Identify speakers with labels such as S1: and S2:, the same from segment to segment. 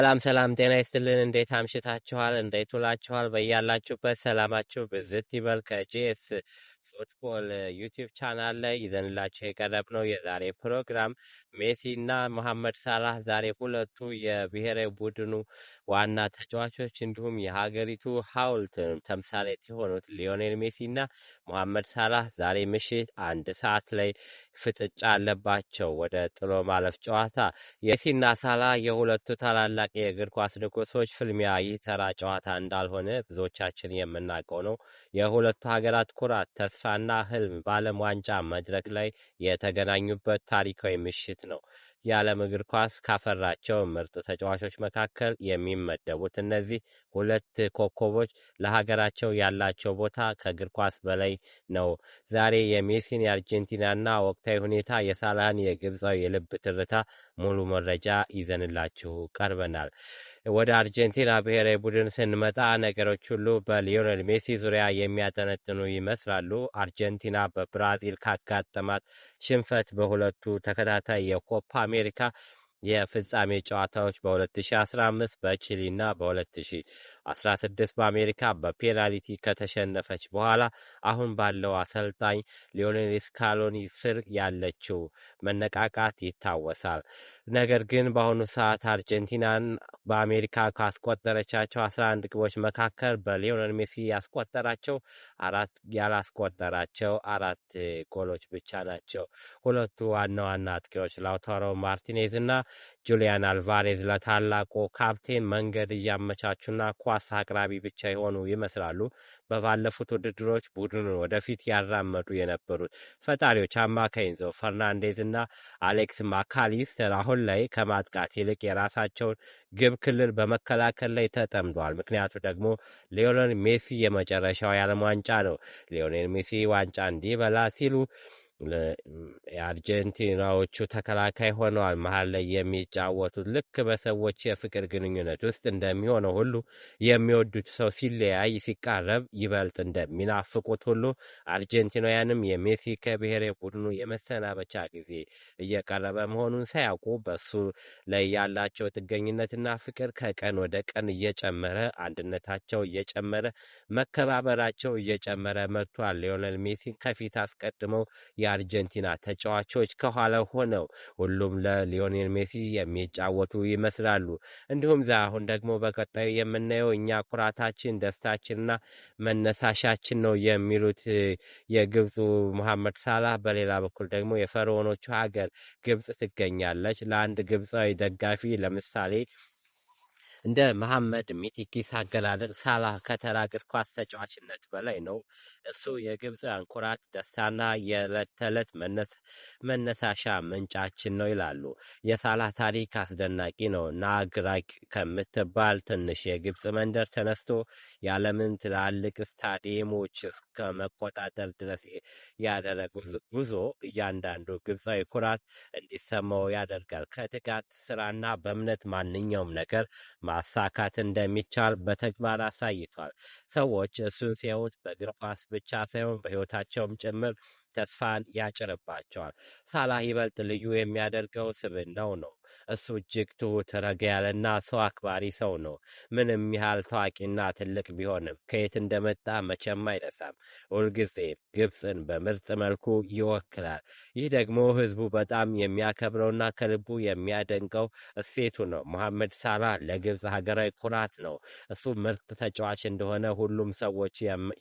S1: ሰላም ጤና ይስጥልን። እንዴት አምሽታችኋል? እንዴት ውላችኋል? በያላችሁበት ሰላማችሁ ብዝት ይበል። ከጄኤስ ፉትቦል ዩቲዩብ ቻናል ላይ ይዘንላችሁ የቀረብነው የዛሬ ፕሮግራም ሜሲ እና መሐመድ ሳላህ ዛሬ ሁለቱ የብሔራዊ ቡድኑ ዋና ተጫዋቾች እንዲሁም የሀገሪቱ ሐውልት ተምሳሌት የሆኑት ሊዮኔል ሜሲ እና መሐመድ ሳላህ ዛሬ ምሽት 1 ሰዓት ላይ ፍጥጫ አለባቸው ወደ ጥሎ ማለፍ ጨዋታ። የሜሲና ሳላህ የሁለቱ ታላላቅ የእግር ኳስ ንጉሶች ፍልሚያ ይህ ተራ ጨዋታ እንዳልሆነ ብዙዎቻችን የምናውቀው ነው። የሁለቱ ሀገራት ኩራት፣ ተስፋና ህልም በዓለም ዋንጫ መድረክ ላይ የተገናኙበት ታሪካዊ ምሽት ነው። የዓለም እግር ኳስ ካፈራቸው ምርጥ ተጫዋቾች መካከል የሚመደቡት እነዚህ ሁለት ኮከቦች ለሀገራቸው ያላቸው ቦታ ከእግር ኳስ በላይ ነው። ዛሬ የሜሲን የአርጀንቲናና ወቅታዊ ሁኔታ፣ የሳላህን የግብፃዊ የልብ ትርታ ሙሉ መረጃ ይዘንላችሁ ቀርበናል። ወደ አርጀንቲና ብሔራዊ ቡድን ስንመጣ ነገሮች ሁሉ በሊዮኔል ሜሲ ዙሪያ የሚያጠነጥኑ ይመስላሉ። አርጀንቲና በብራዚል ካጋጠማት ሽንፈት በሁለቱ ተከታታይ የኮፓ አሜሪካ የፍጻሜ ጨዋታዎች በ2015 በቺሊና በ2016 በአሜሪካ በፔናልቲ ከተሸነፈች በኋላ አሁን ባለው አሰልጣኝ ሊዮኔል ስካሎኒ ስር ያለችው መነቃቃት ይታወሳል። ነገር ግን በአሁኑ ሰዓት አርጀንቲናን በአሜሪካ ካስቆጠረቻቸው 11 ግቦች መካከል በሊዮኔል ሜሲ ያላስቆጠራቸው 4 ጎሎች ብቻ ናቸው። ሁለቱ ዋና ዋና አጥቂዎች ላውታሮ ማርቲኔዝ እና ጁሊያን አልቫሬዝ ለታላቁ ካፕቴን መንገድ እያመቻቹና ኳስ አቅራቢ ብቻ የሆኑ ይመስላሉ። በባለፉት ውድድሮች ቡድኑን ወደፊት ያራመዱ የነበሩት ፈጣሪዎች አማካይ ኢንዞ ፈርናንዴዝ እና አሌክስ ማካሊስተር አሁን ላይ ከማጥቃት ይልቅ የራሳቸውን ግብ ክልል በመከላከል ላይ ተጠምደዋል። ምክንያቱ ደግሞ ሊዮኔል ሜሲ የመጨረሻው የዓለም ዋንጫ ነው። ሊዮኔል ሜሲ ዋንጫ እንዲበላ ሲሉ የአርጀንቲናዎቹ ተከላካይ ሆነዋል መሀል ላይ የሚጫወቱት። ልክ በሰዎች የፍቅር ግንኙነት ውስጥ እንደሚሆነው ሁሉ የሚወዱት ሰው ሲለያይ ሲቃረብ ይበልጥ እንደሚናፍቁት ሁሉ አርጀንቲናውያንም የሜሲ ከብሔራዊ ቡድኑ የመሰናበቻ ጊዜ እየቀረበ መሆኑን ሳያውቁ በሱ ላይ ያላቸው ጥገኝነትና ፍቅር ከቀን ወደ ቀን እየጨመረ፣ አንድነታቸው እየጨመረ፣ መከባበራቸው እየጨመረ መጥቷል። ሊዮኔል ሜሲን ከፊት አስቀድመው የአርጀንቲና ተጫዋቾች ከኋላ ሆነው ሁሉም ለሊዮኔል ሜሲ የሚጫወቱ ይመስላሉ። እንዲሁም አሁን ደግሞ በቀጣዩ የምናየው እኛ ኩራታችን፣ ደስታችንና መነሳሻችን ነው የሚሉት የግብፁ መሐመድ ሳላህ፣ በሌላ በኩል ደግሞ የፈርዖኖቹ ሀገር ግብፅ ትገኛለች። ለአንድ ግብፃዊ ደጋፊ ለምሳሌ እንደ መሐመድ ሚቲኪስ አገላለጥ ሳላህ ከተራ እግር ኳስ ተጫዋችነት በላይ ነው። እሱ የግብፅያን ኩራት፣ ደስታና የዕለት ተዕለት መነሳሻ ምንጫችን ነው ይላሉ። የሳላህ ታሪክ አስደናቂ ነው። ናግራቅ ከምትባል ትንሽ የግብፅ መንደር ተነስቶ የዓለምን ትላልቅ ስታዲየሞች እስከ መቆጣጠር ድረስ ያደረጉት ጉዞ እያንዳንዱ ግብፃዊ ኩራት እንዲሰማው ያደርጋል። ከትጋት ስራና በእምነት ማንኛውም ነገር ማሳካት እንደሚቻል በተግባር አሳይቷል። ሰዎች እሱን ሲያዩት በእግር ኳስ ብቻ ሳይሆን በሕይወታቸውም ጭምር ተስፋን ያጭርባቸዋል። ሳላህ ይበልጥ ልዩ የሚያደርገው ስብዕናው ነው። እሱ እጅግ ትሁት፣ ረጋ ያለና ሰው አክባሪ ሰው ነው። ምንም ያህል ታዋቂና ትልቅ ቢሆንም ከየት እንደመጣ መቼም አይረሳም። ሁልጊዜ ግብፅን በምርጥ መልኩ ይወክላል። ይህ ደግሞ ህዝቡ በጣም የሚያከብረውና ከልቡ የሚያደንቀው እሴቱ ነው። መሐመድ ሳላህ ለግብፅ ሀገራዊ ኩራት ነው። እሱ ምርጥ ተጫዋች እንደሆነ ሁሉም ሰዎች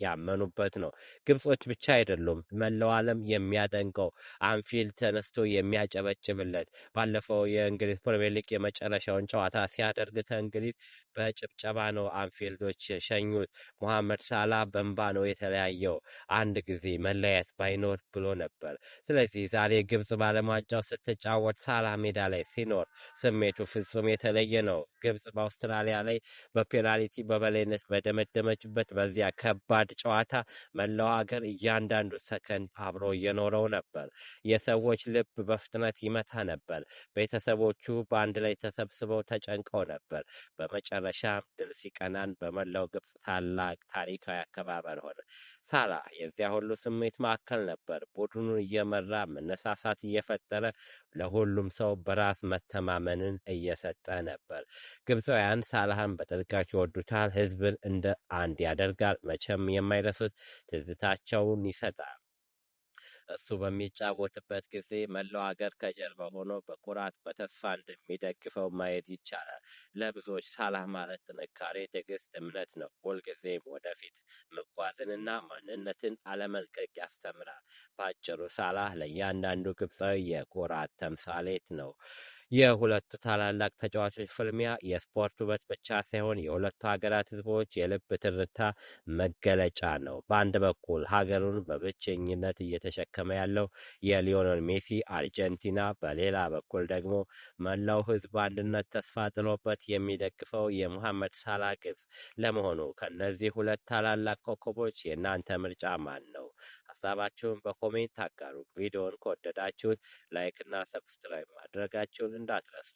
S1: ያመኑበት ነው። ግብጾች ብቻ አይደሉም፣ መላው ዓለም የሚያደንቀው፣ አንፊልድ ተነስቶ የሚያጨበጭብለት። ባለፈው የእንግሊዝ ፕሪሚየር ሊግ የመጨረሻውን ጨዋታ ሲያደርግ ከእንግሊዝ በጭብጨባ ነው አንፊልዶች ሸኙት። መሐመድ ሳላህ በእንባ ነው የተለያየው። አንድ ጊዜ መለያየት ባይኖር ብሎ ነበር። ስለዚህ ዛሬ ግብፅ ባለም ዋንጫው ስትጫወት ሳላህ ሜዳ ላይ ሲኖር ስሜቱ ፍጹም የተለየ ነው። ግብፅ በአውስትራሊያ ላይ በፔናልቲ በበላይነት በደመደመችበት በዚያ ከባድ ጨዋታ መላው ሀገር እያንዳንዱ ሰከንድ አብሮ እየኖረው ነበር። የሰዎች ልብ በፍጥነት ይመታ ነበር። ቤተሰቦቹ በአንድ ላይ ተሰብስበው ተጨንቀው ነበር። በመጨረሻም ድል ሲቀናን በመላው ግብፅ ታላቅ ታሪካዊ አከባበር ሆነ። ሳላህ የዚያ ሁሉ ስሜት ማዕከል ነበር። ቡድኑን እየመራ መነሳሳት እየፈጠረ ለሁሉም ሰው በራስ መተማመንን እየሰጠ ነበር። ግብፃውያን ሳላህን በጥልቀት ይወዱታል። ህዝብን እንደ አንድ ያደርጋል። መቼም የማይረሱት ትዝታቸውን ይሰጣል። እሱ በሚጫወትበት ጊዜ መላው አገር ከጀርባ ሆኖ በኩራት በተስፋ እንደሚደግፈው ማየት ይቻላል። ለብዙዎች ሳላህ ማለት ጥንካሬ፣ ትዕግስት፣ እምነት ነው። ሁልጊዜም ወደፊት መጓዝንና ማንነትን አለመልቀቅ ያስተምራል። በአጭሩ ሳላህ ለእያንዳንዱ ግብፃዊ የኩራት ተምሳሌት ነው። የሁለቱ ታላላቅ ተጫዋቾች ፍልሚያ የስፖርት ውበት ብቻ ሳይሆን የሁለቱ ሀገራት ህዝቦች የልብ ትርታ መገለጫ ነው። በአንድ በኩል ሀገሩን በብቸኝነት እየተሸከመ ያለው የሊዮኔል ሜሲ አርጀንቲና፣ በሌላ በኩል ደግሞ መላው ህዝብ አንድነት ተስፋ ጥሎበት የሚደግፈው የሙሐመድ ሳላህ ግብፅ። ለመሆኑ ከእነዚህ ሁለት ታላላቅ ኮከቦች የእናንተ ምርጫ ማን ነው? ሀሳባችሁን በኮሜንት አጋሩ። ቪዲዮን ከወደዳችሁት ላይክ እና ሰብስክራይብ ማድረጋችሁን እንዳትረሱ።